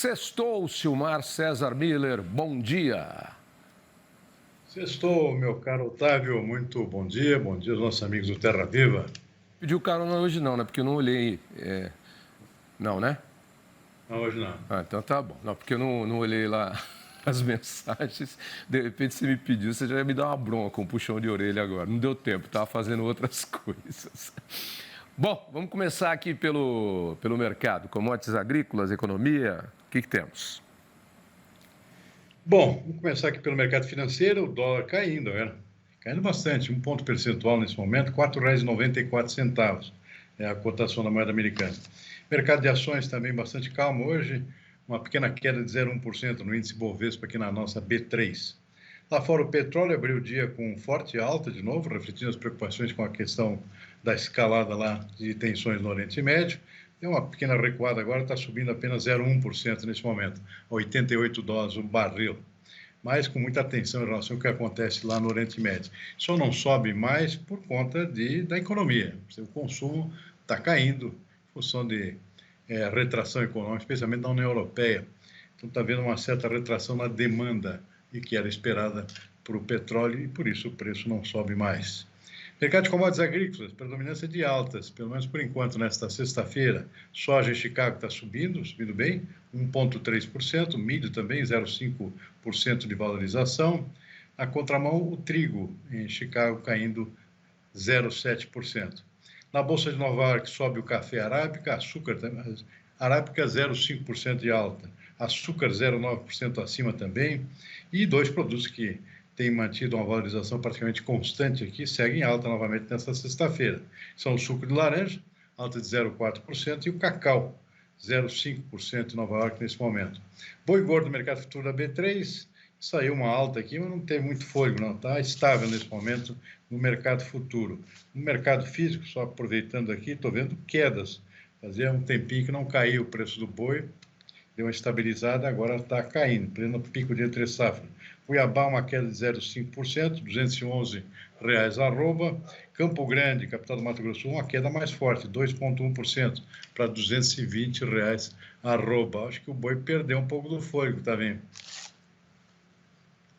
Sextou, Silmar César Miller, bom dia. Sextou, meu caro Otávio, muito bom dia aos nossos amigos do Terra Viva. Pediu carona hoje não, né? Porque eu não olhei. Não, né? Não, hoje não. Então tá bom. Não, porque eu não olhei lá as mensagens. De repente você me pediu, você já ia me dar uma bronca, um puxão de orelha agora. Não deu tempo, estava fazendo outras coisas. Bom, vamos começar aqui pelo mercado. Commodities agrícolas, economia, o que temos? Bom, vamos começar aqui pelo mercado financeiro, o dólar caindo, né? Caindo bastante, um ponto percentual nesse momento, R$ 4,94 é a cotação da moeda americana. Mercado de ações também bastante calmo hoje, uma pequena queda de 0,1% no índice Bovespa aqui na nossa B3. Lá fora o petróleo abriu o dia com forte alta de novo, refletindo as preocupações com a questão da escalada lá de tensões no Oriente Médio. Deu uma pequena recuada agora, está subindo apenas 0,1% nesse momento, a $88 o barril. Mas com muita atenção em relação ao que acontece lá no Oriente Médio. Só não sobe mais por conta da economia. O consumo está caindo em função de retração econômica, especialmente na União Europeia. Então está havendo uma certa retração na demanda e que era esperada para o petróleo e por isso o preço não sobe mais. Mercado de commodities agrícolas, predominância de altas, pelo menos por enquanto nesta sexta-feira. Soja em Chicago está subindo bem, 1,3%, milho também 0,5% de valorização. Na contramão, o trigo em Chicago caindo 0,7%. Na Bolsa de Nova York sobe o café arábica, açúcar também, arábica 0,5% de alta, açúcar 0,9% acima também, e dois produtos que têm mantido uma valorização praticamente constante aqui, seguem alta novamente nesta sexta-feira. São o suco de laranja, alta de 0,4%, e o cacau, 0,5% em Nova York nesse momento. Boi gordo do mercado futuro da B3, saiu uma alta aqui, mas não teve muito fôlego, não. Está estável nesse momento no mercado futuro. No mercado físico, só aproveitando aqui, estou vendo quedas. Fazia um tempinho que não caiu o preço do boi, deu uma estabilizada, agora está caindo, pleno pico de entre safra. Cuiabá, uma queda de 0,5%, R$211 arroba. Campo Grande, capital do Mato Grosso, uma queda mais forte, 2,1% para R$220 arroba. Acho que o boi perdeu um pouco do fôlego, tá vendo?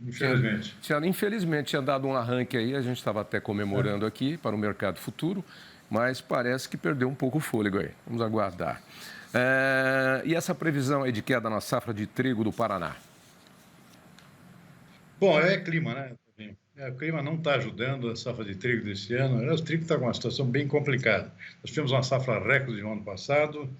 Infelizmente. Infelizmente, tinha dado um arranque aí, a gente estava até comemorando aqui para o mercado futuro, mas parece que perdeu um pouco o fôlego aí. Vamos aguardar. E essa previsão aí de queda na safra de trigo do Paraná? Bom, é clima, né? O clima não está ajudando a safra de trigo desse ano. O trigo está com uma situação bem complicada. Nós tivemos uma safra recorde no ano passado,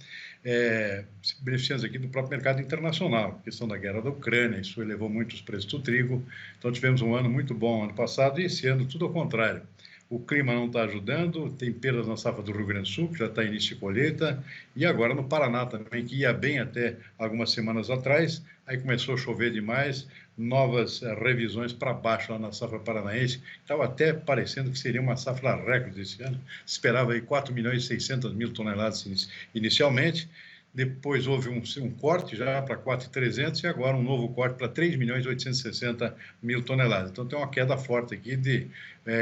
se beneficiando aqui do próprio mercado internacional, a questão da guerra da Ucrânia, isso elevou muito os preços do trigo. Então tivemos um ano muito bom ano passado e esse ano tudo ao contrário. O clima não está ajudando, tem perdas na safra do Rio Grande do Sul, que já está em início de colheita, e agora no Paraná também, que ia bem até algumas semanas atrás, aí começou a chover demais, novas revisões para baixo lá na safra paranaense, estava até parecendo que seria uma safra recorde esse ano, esperava aí 4.600.000 toneladas inicialmente, depois houve um corte já para 4.300 e agora um novo corte para 3.860.000 toneladas. Então tem uma queda forte aqui de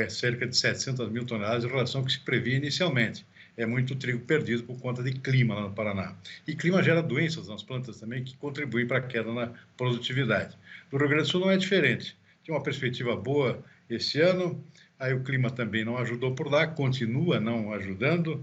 cerca de 700.000 toneladas em relação ao que se previa inicialmente. É muito trigo perdido por conta de clima lá no Paraná. E clima gera doenças nas plantas também que contribuem para a queda na produtividade. No Rio Grande do Sul não é diferente. Tinha uma perspectiva boa esse ano, aí o clima também não ajudou por lá, continua não ajudando,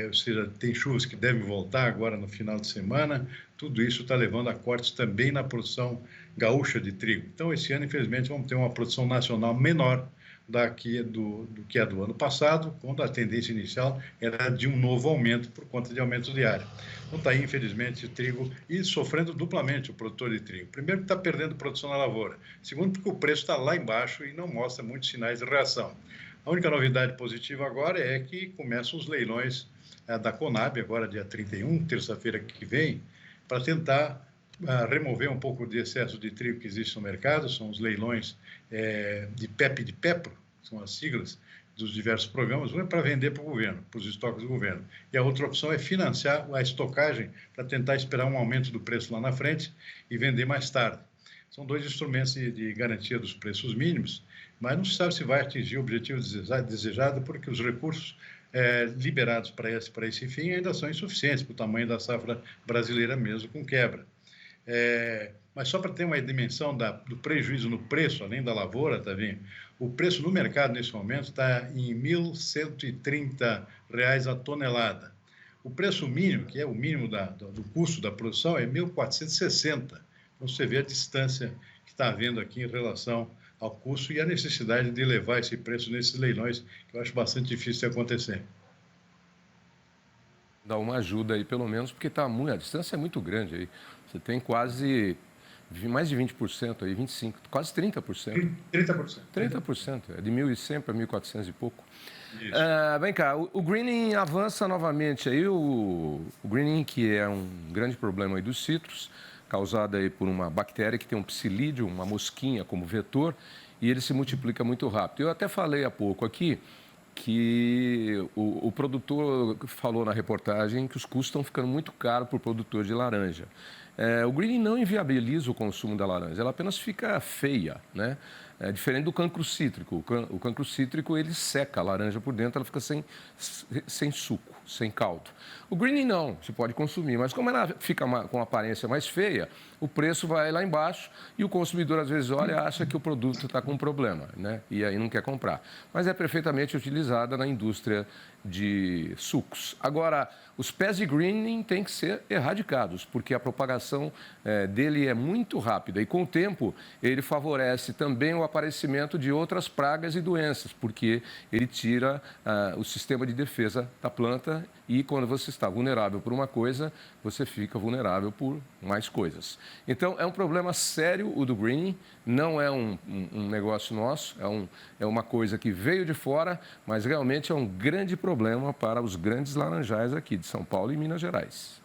ou seja, tem chuvas que devem voltar agora no final de semana, tudo isso está levando a cortes também na produção gaúcha de trigo. Então, esse ano, infelizmente, vamos ter uma produção nacional menor do que a do ano passado, quando a tendência inicial era de um novo aumento por conta de aumento de área. Então está aí, infelizmente, o trigo e sofrendo duplamente o produtor de trigo. Primeiro, que está perdendo produção na lavoura. Segundo, porque o preço está lá embaixo e não mostra muitos sinais de reação. A única novidade positiva agora é que começam os leilões da Conab, agora dia 31, terça-feira que vem, para tentar remover um pouco de excesso de trigo que existe no mercado. São os leilões de PEP e de PEPRO, são as siglas dos diversos programas, para vender para o governo, para os estoques do governo. E a outra opção é financiar a estocagem para tentar esperar um aumento do preço lá na frente e vender mais tarde. São dois instrumentos de garantia dos preços mínimos, mas não se sabe se vai atingir o objetivo desejado, porque os recursos liberados para esse fim ainda são insuficientes para o tamanho da safra brasileira mesmo com quebra. Mas só para ter uma dimensão do prejuízo no preço, além da lavoura, Tavinho, o preço no mercado nesse momento está em R$ 1.130 a tonelada. O preço mínimo, que é o mínimo do custo da produção, é 1.460. Então, você vê a distância que está havendo aqui em relação ao custo e a necessidade de elevar esse preço nesses leilões, que eu acho bastante difícil de acontecer. Dá uma ajuda aí, pelo menos, porque a distância é muito grande aí. Você tem quase mais de 20% aí, 25%, quase 30%. 30%. 30%, é de 1.100 para 1.400 e pouco. Vem cá, o greening avança novamente aí, o greening, que é um grande problema aí dos citros, causado aí por uma bactéria que tem um psilídeo, uma mosquinha como vetor, e ele se multiplica muito rápido. Eu até falei há pouco aqui que o produtor falou na reportagem que os custos estão ficando muito caros para o produtor de laranja. O greening não inviabiliza o consumo da laranja, ela apenas fica feia, né? É diferente do cancro cítrico. O cancro cítrico, ele seca a laranja por dentro, ela fica sem suco, sem caldo. O greening não, você pode consumir, mas como ela fica com uma aparência mais feia, o preço vai lá embaixo e o consumidor às vezes olha e acha que o produto está com problema, né? E aí não quer comprar. Mas é perfeitamente utilizada na indústria de sucos. Agora, os pés de greening têm que ser erradicados, porque a propagação dele é muito rápida e, com o tempo, ele favorece também o aparecimento de outras pragas e doenças, porque ele tira o sistema de defesa da planta e, quando você está vulnerável por uma coisa, você fica vulnerável por mais coisas. Então, é um problema sério o do greening, não é um negócio nosso, é uma coisa que veio de fora, mas realmente é um grande problema para os grandes laranjais aqui de São Paulo e Minas Gerais.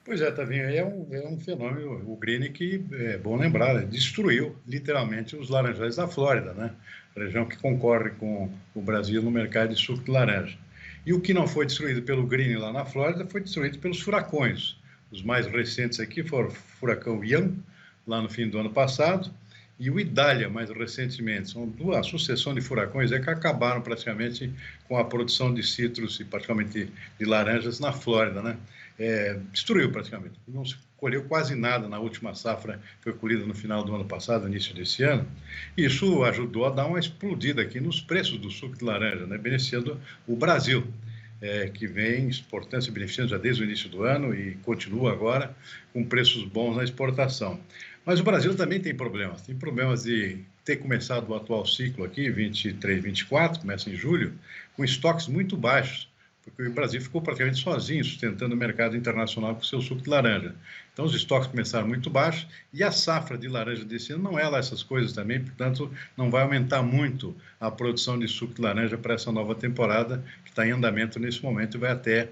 Pois é, Tavinho, é um fenômeno, o greening que, é bom lembrar, destruiu literalmente os laranjais da Flórida, né? Região que concorre com o Brasil no mercado de suco de laranja. E o que não foi destruído pelo greening lá na Flórida foi destruído pelos furacões. Os mais recentes aqui foram o furacão Ian, lá no fim do ano passado, e o Idália, mais recentemente. São a sucessão de furacões que acabaram praticamente com a produção de citros e praticamente de laranjas na Flórida, né? Destruiu praticamente. Não se colheu quase nada na última safra, foi colhida no final do ano passado, início desse ano. Isso ajudou a dar uma explodida aqui nos preços do suco de laranja, né? Beneficiando o Brasil, que vem exportando, se beneficiando já desde o início do ano e continua agora com preços bons na exportação. Mas o Brasil também tem problemas de ter começado o atual ciclo aqui, 23, 24, começa em julho, com estoques muito baixos, porque o Brasil ficou praticamente sozinho sustentando o mercado internacional com o seu suco de laranja. Então, os estoques começaram muito baixos e a safra de laranja desse ano não é lá essas coisas também, portanto, não vai aumentar muito a produção de suco de laranja para essa nova temporada, que está em andamento nesse momento e vai até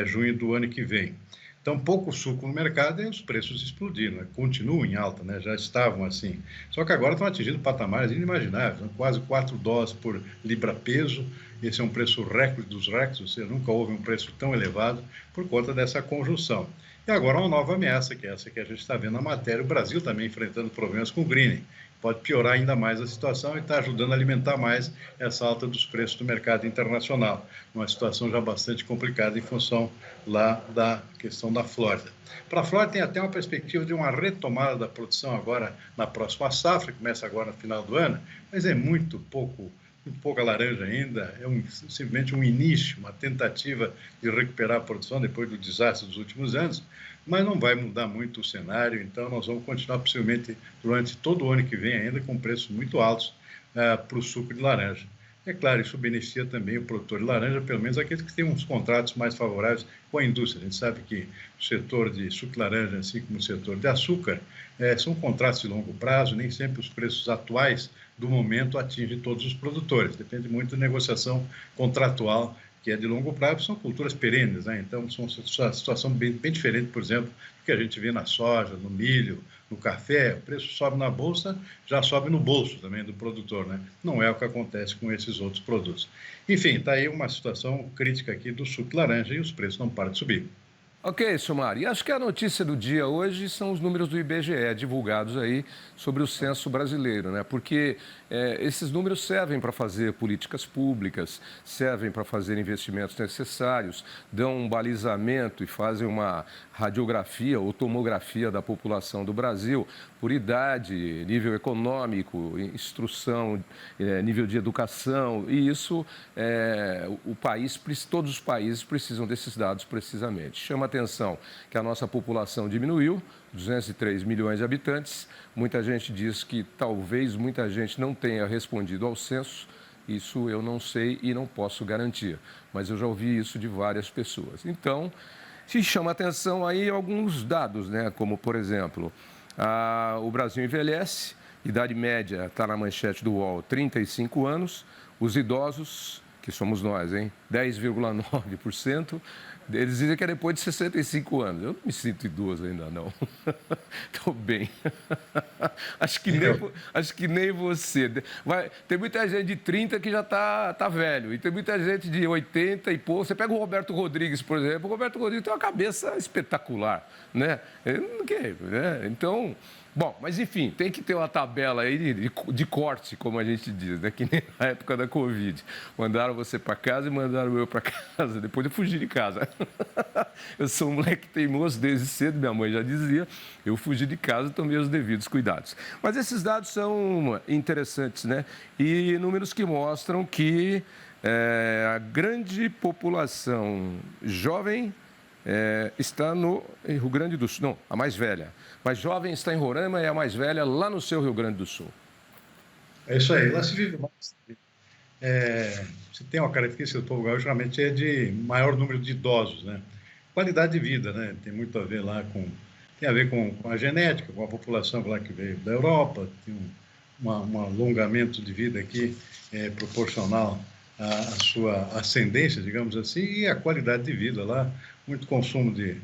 junho do ano que vem. Então, pouco suco no mercado e os preços explodiram, né? Continuam em alta, né? Já estavam assim. Só que agora estão atingindo patamares inimagináveis, né? Quase $4 por libra-peso. Esse é um preço recorde dos recordes, ou seja, nunca houve um preço tão elevado por conta dessa conjunção. E agora uma nova ameaça, que é essa que a gente está vendo na matéria, o Brasil também enfrentando problemas com o greening. Pode piorar ainda mais a situação e está ajudando a alimentar mais essa alta dos preços do mercado internacional. Uma situação já bastante complicada em função lá da questão da Flórida. Para a Flórida tem até uma perspectiva de uma retomada da produção agora na próxima safra, que começa agora no final do ano, mas é muito pouca laranja ainda, simplesmente um início, uma tentativa de recuperar a produção depois do desastre dos últimos anos, mas não vai mudar muito o cenário, então nós vamos continuar possivelmente durante todo o ano que vem ainda com preços muito altos para o suco de laranja. É claro, isso beneficia também o produtor de laranja, pelo menos aqueles que têm uns contratos mais favoráveis com a indústria. A gente sabe que o setor de suco de laranja, assim como o setor de açúcar, são contratos de longo prazo, nem sempre os preços atuais do momento atingem todos os produtores. Depende muito da negociação contratual, que é de longo prazo, são culturas perenes, né? Então, são uma situação bem diferente, por exemplo, do que a gente vê na soja, no milho, no café. O preço sobe na bolsa, já sobe no bolso também do produtor, né? Não é o que acontece com esses outros produtos. Enfim, está aí uma situação crítica aqui do suco de laranja e os preços não param de subir. Ok, Silmar. E acho que a notícia do dia hoje são os números do IBGE divulgados aí sobre o censo brasileiro, né? Porque esses números servem para fazer políticas públicas, servem para fazer investimentos necessários, dão um balizamento e fazem uma radiografia ou tomografia da população do Brasil por idade, nível econômico, instrução, nível de educação. E isso, todos os países precisam desses dados precisamente. Chama atenção que a nossa população diminuiu, 203 milhões de habitantes. Muita gente diz que talvez muita gente não tenha respondido ao censo. Isso eu não sei e não posso garantir, mas eu já ouvi isso de várias pessoas. Então, se chama atenção aí alguns dados, né? Como, por exemplo, o Brasil envelhece, idade média está na manchete do UOL, 35 anos, os idosos, que somos nós, hein? 10,9%. Eles dizem que é depois de 65 anos. Eu não me sinto idoso ainda, não. Estou bem. Acho que nem você. Tem muita gente de 30 que já tá velho. E tem muita gente de 80 e pouco. Você pega o Roberto Rodrigues, por exemplo. O Roberto Rodrigues tem uma cabeça espetacular, né? Então... Bom, mas enfim, tem que ter uma tabela aí de corte, como a gente diz, né? Que nem na época da Covid. Mandaram você para casa e mandaram eu para casa. Depois eu fugi de casa. Eu sou um moleque teimoso desde cedo, minha mãe já dizia. Eu fugi de casa e tomei os devidos cuidados. Mas esses dados são interessantes, né? E números que mostram que a grande população jovem está no Rio Grande do Sul. Não, a mais velha. Mais jovem está em Roraima e a mais velha lá no seu Rio Grande do Sul. É isso aí. Lá se vive mais. Se tem uma característica do povo gaúcho, geralmente é de maior número de idosos, né? Qualidade de vida, né? Tem muito a ver lá tem a ver com a genética, com a população lá que veio da Europa, tem um alongamento de vida aqui proporcional à sua ascendência, digamos assim, e a qualidade de vida lá, muito consumo de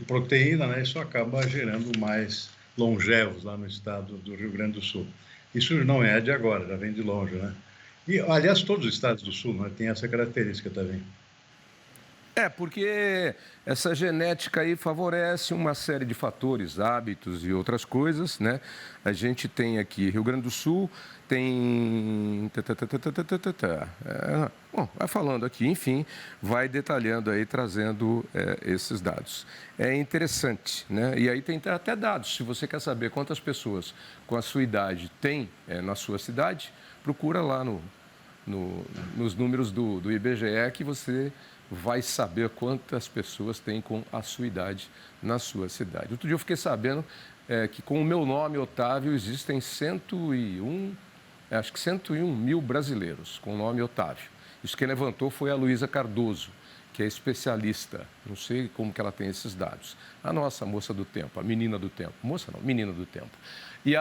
proteína, né? Isso acaba gerando mais longevos lá no estado do Rio Grande do Sul. Isso não é de agora, já vem de longe, né? E, aliás, todos os estados do Sul, né, têm essa característica também. Porque essa genética aí favorece uma série de fatores, hábitos e outras coisas, né? A gente tem aqui Rio Grande do Sul, tem... Bom, vai falando aqui, enfim, vai detalhando aí, trazendo esses dados. É interessante, né? E aí tem até dados, se você quer saber quantas pessoas com a sua idade tem na sua cidade, procura lá nos números do IBGE que você vai saber quantas pessoas tem com a sua idade na sua cidade. Outro dia eu fiquei sabendo que com o meu nome, Otávio, existem 101 mil brasileiros com o nome Otávio. Isso quem levantou foi a Luísa Cardoso, que é especialista. Não sei como que ela tem esses dados. A nossa moça do tempo, a menina do tempo. Moça não, menina do tempo. E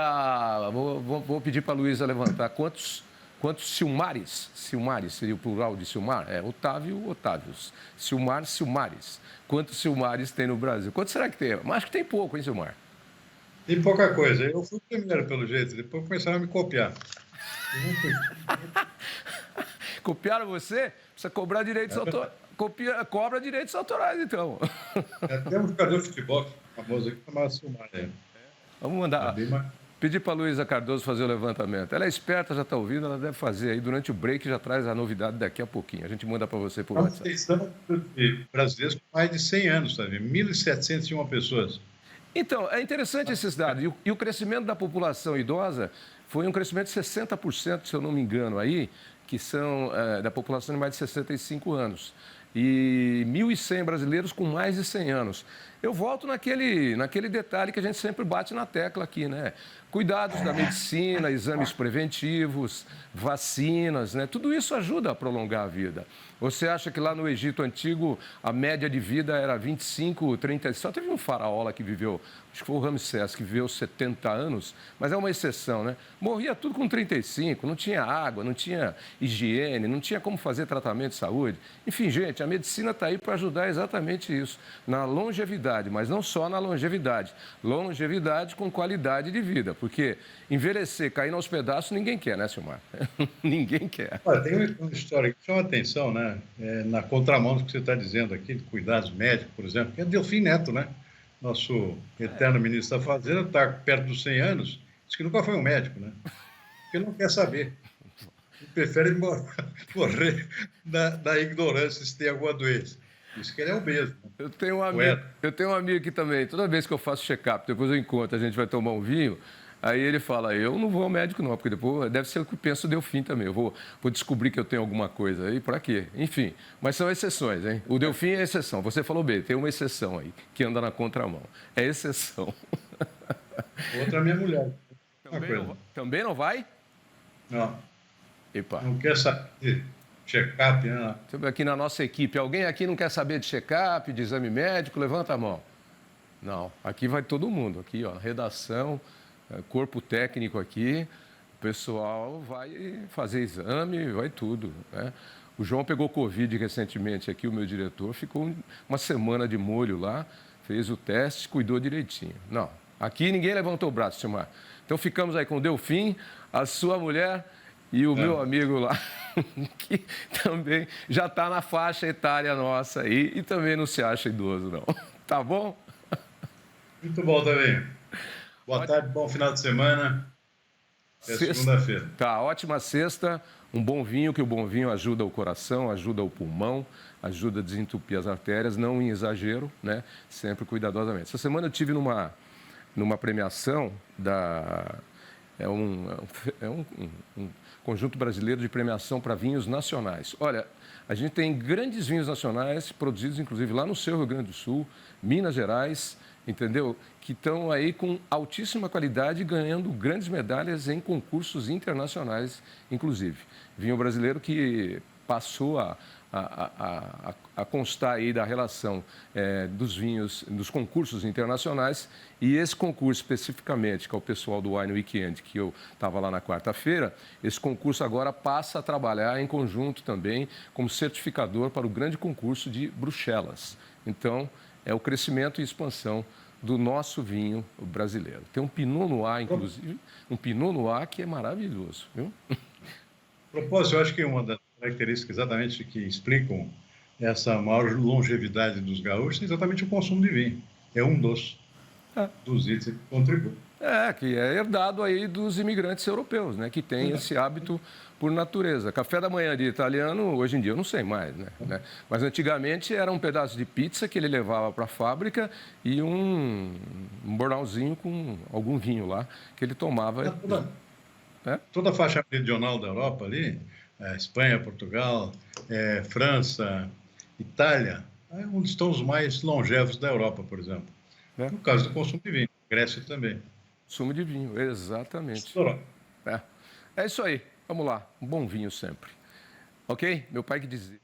vou pedir para a Luísa levantar quantos Silmares seria o plural de Silmar? Otávio, Otávios. Silmares. Quantos Silmares tem no Brasil? Quantos será que tem? Mas acho que tem pouco, hein, Silmar? Tem pouca coisa. Eu fui primeiro, pelo jeito. Depois começaram a me copiar. Eu não fui. Copiaram você? Precisa cobrar direitos autorais. Cobra direitos autorais, então. Até um jogador de futebol famoso aqui chamado Silmar. Vamos mandar. Pedir para a Luísa Cardoso fazer o levantamento. Ela é esperta, já está ouvindo, ela deve fazer aí durante o break, já traz a novidade daqui a pouquinho. A gente manda para você por WhatsApp. De brasileiros com mais de 100 anos, sabe? 1.701 pessoas. Então, é interessante esses dados. E o crescimento da população idosa foi um crescimento de 60%, se eu não me engano, aí, que são da população de mais de 65 anos. E 1.100 brasileiros com mais de 100 anos. Eu volto naquele detalhe que a gente sempre bate na tecla aqui, né? Cuidados da medicina, exames preventivos, vacinas, né? Tudo isso ajuda a prolongar a vida. Você acha que lá no Egito Antigo a média de vida era 25, 30... Só teve um faraó lá que viveu, acho que foi o Ramsés, que viveu 70 anos, mas é uma exceção, né? Morria tudo com 35, não tinha água, não tinha higiene, não tinha como fazer tratamento de saúde. Enfim, gente, a medicina está aí para ajudar exatamente isso, na longevidade, mas não só na longevidade. Longevidade com qualidade de vida, porque envelhecer, cair aos pedaços, ninguém quer, né, Silmar? Ninguém quer. Olha, tem uma história que chama atenção, né? Na contramão do que você está dizendo aqui, de cuidados médicos, por exemplo, que é Delfim Neto, né? Nosso eterno ministro da Fazenda, está perto dos 100 anos, diz que nunca foi um médico, né? Porque ele não quer saber. Ele prefere morrer da ignorância se tem alguma doença. Isso que ele é obeso. Né? Eu tenho um amigo aqui também, toda vez que eu faço check-up, depois eu encontro, a gente vai tomar um vinho, aí ele fala, eu não vou ao médico não, porque depois deve ser o que penso o Delfim também, eu vou descobrir que eu tenho alguma coisa aí, para quê? Enfim, mas são exceções, hein? O Delfim é exceção, você falou bem, tem uma exceção aí, que anda na contramão, é exceção. Outra é minha mulher. Também não vai? Não. Epa. Não quer saber. Check-up, né? Aqui na nossa equipe, alguém aqui não quer saber de check-up, de exame médico? Levanta a mão. Não, aqui vai todo mundo. Aqui, ó, redação, corpo técnico aqui, o pessoal vai fazer exame, vai tudo, né? O João pegou Covid recentemente aqui, o meu diretor, ficou uma semana de molho lá, fez o teste, cuidou direitinho. Não, aqui ninguém levantou o braço, Silmar. Então ficamos aí com o Delfim, a sua mulher e o meu amigo lá, que também já está na faixa etária nossa aí e também não se acha idoso, não. Tá bom? Muito bom também. Boa tarde, bom final de semana. Até segunda-feira. Tá, ótima sexta. Um bom vinho, que o bom vinho ajuda o coração, ajuda o pulmão, ajuda a desentupir as artérias, não em exagero, né? Sempre cuidadosamente. Essa semana eu tive numa premiação da... É um conjunto brasileiro de premiação para vinhos nacionais. Olha, a gente tem grandes vinhos nacionais produzidos, inclusive, lá no seu Rio Grande do Sul, Minas Gerais, entendeu? Que estão aí com altíssima qualidade, ganhando grandes medalhas em concursos internacionais, inclusive. Vinho brasileiro que passou a constar aí da relação dos vinhos, dos concursos internacionais, e esse concurso especificamente, que é o pessoal do Wine Weekend, que eu estava lá na quarta-feira, esse concurso agora passa a trabalhar em conjunto também como certificador para o grande concurso de Bruxelas. Então, é o crescimento e expansão do nosso vinho brasileiro. Tem um Pinot Noir, inclusive, um Pinot Noir que é maravilhoso, viu? A propósito, eu acho que uma das características exatamente que explicam essa maior longevidade dos gaúchos é exatamente o consumo de vinho. É um dos itens que contribui. Que é herdado aí dos imigrantes europeus, né? Que tem esse hábito por natureza. Café da manhã de italiano, hoje em dia eu não sei mais, né? Mas antigamente era um pedaço de pizza que ele levava para a fábrica e um bornalzinho com algum vinho lá que ele tomava. Toda a faixa meridional da Europa ali, Espanha, Portugal, França, Itália, é onde estão os mais longevos da Europa, por exemplo. No caso do consumo de vinho, Grécia também. Consumo de vinho, exatamente. É isso aí, vamos lá, um bom vinho sempre. Ok? Meu pai que dizia.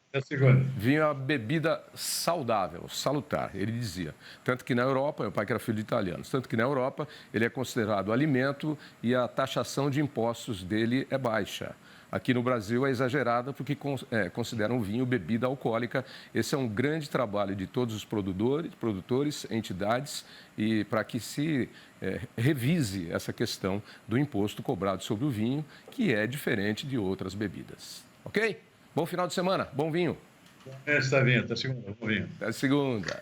Vinho é uma bebida saudável, salutar, ele dizia. Tanto que na Europa, meu pai que era filho de italianos, tanto que na Europa ele é considerado alimento e a taxação de impostos dele é baixa. Aqui no Brasil é exagerada porque consideram o vinho bebida alcoólica. Esse é um grande trabalho de todos os produtores, entidades, e para que se revise essa questão do imposto cobrado sobre o vinho, que é diferente de outras bebidas. Ok? Bom final de semana, bom vinho. Está vindo, até segunda, bom vinho. Até segunda.